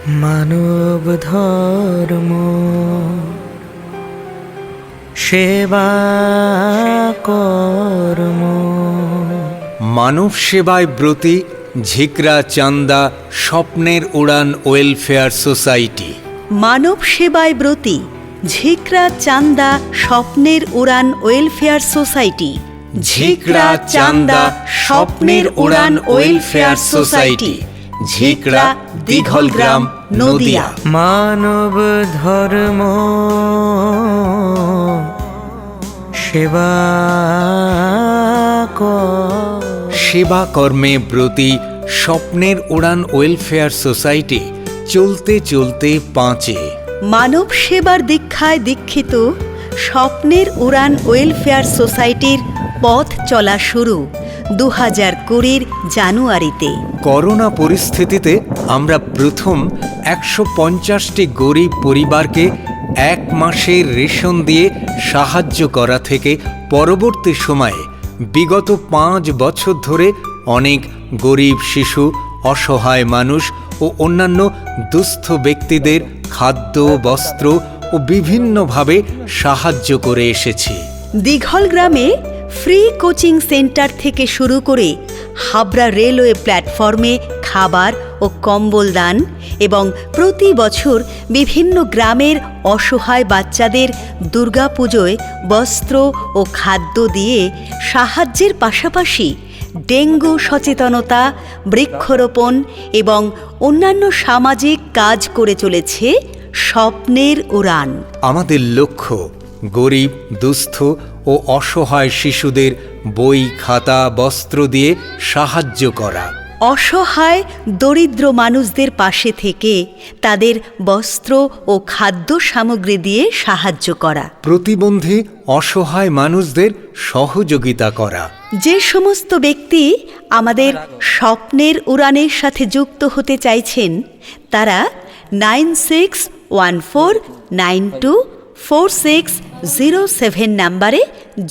মানব ধর্ম সেবা কর্ম। মানব সেবায় ব্রতী ঝিকরা চান্দা স্বপ্নের উড়ান ওয়েলফেয়ার সোসাইটি। মানব সেবায় ব্রতী ঝিকরা চান্দা স্বপ্নের উড়ান ওয়েলফেয়ার সোসাইটি। ঝিকরা চান্দা স্বপ্নের উড়ান ওয়েলফেয়ার সোসাইটি, ঝিকরা, দিঘলগ্রাম, নদিয়া। মানব ধর্ম সেবা সেবা কর্মে ব্রতী স্বপ্নের উড়ান ওয়েলফেয়ার সোসাইটি চলতে চলতে পাঁচে। মানব সেবার দীক্ষায় দীক্ষিত স্বপ্নের উড়ান ওয়েলফেয়ার সোসাইটির পথ চলা শুরু 2020 জানুয়ারিতে। করোনা পরিস্থিতিতে আমরা প্রথম 150টি গরিব পরিবারকে 1 মাসের রেশন দিয়ে সাহায্য করা থেকে পরবর্তী সময়ে বিগত 5 বছর ধরে অনেক গরিব শিশু, অসহায় মানুষ ও অন্যান্য দুস্থ ব্যক্তিদের খাদ্য, বস্ত্র ও বিভিন্নভাবে সাহায্য করে এসেছি। দিঘলগ্রামে ফ্রি কোচিং সেন্টার থেকে শুরু করে হাবড়া রেলওয়ে প্ল্যাটফর্মে খাবার ও কম্বল দান এবং প্রতি বছর বিভিন্ন গ্রামের অসহায় বাচ্চাদের দুর্গাপুজোয় বস্ত্র ও খাদ্য দিয়ে সাহায্যের পাশাপাশি ডেঙ্গু সচেতনতা, বৃক্ষরোপণ এবং অন্যান্য সামাজিক কাজ করে চলেছে স্বপ্নের উড়ান। আমাদের লক্ষ্য গরিব, দুস্থ ও অসহায় শিশুদের বই, খাতা, বস্ত্র দিয়ে সাহায্য করা। অসহায় দরিদ্র মানুষদের পাশে থেকে তাদের বস্ত্র ও খাদ্য সামগ্রী দিয়ে সাহায্য করা। প্রতিবন্ধী অসহায় মানুষদের সহযোগিতা করা। যে সমস্ত ব্যক্তি আমাদের স্বপ্নের উড়ানের সাথে যুক্ত হতে চাইছেন তারা 9614924607 নাম্বারে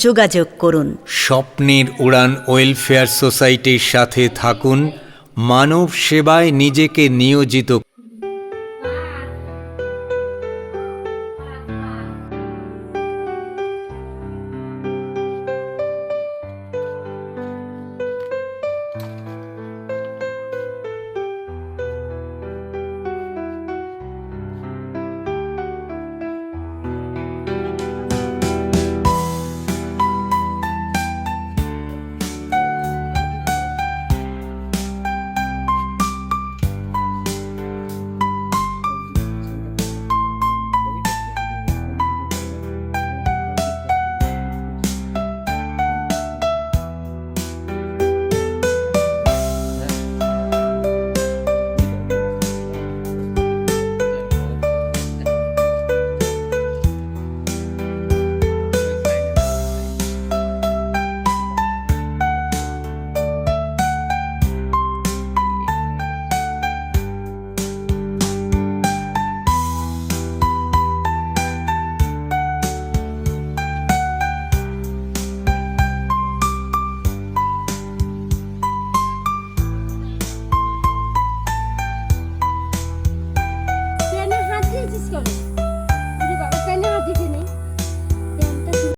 যোগাযোগ করুন। স্বপ্নের উড়ান ওয়েলফেয়ার সোসাইটির সাথে থাকুন, মানব সেবায় নিজেকে নিয়োজিত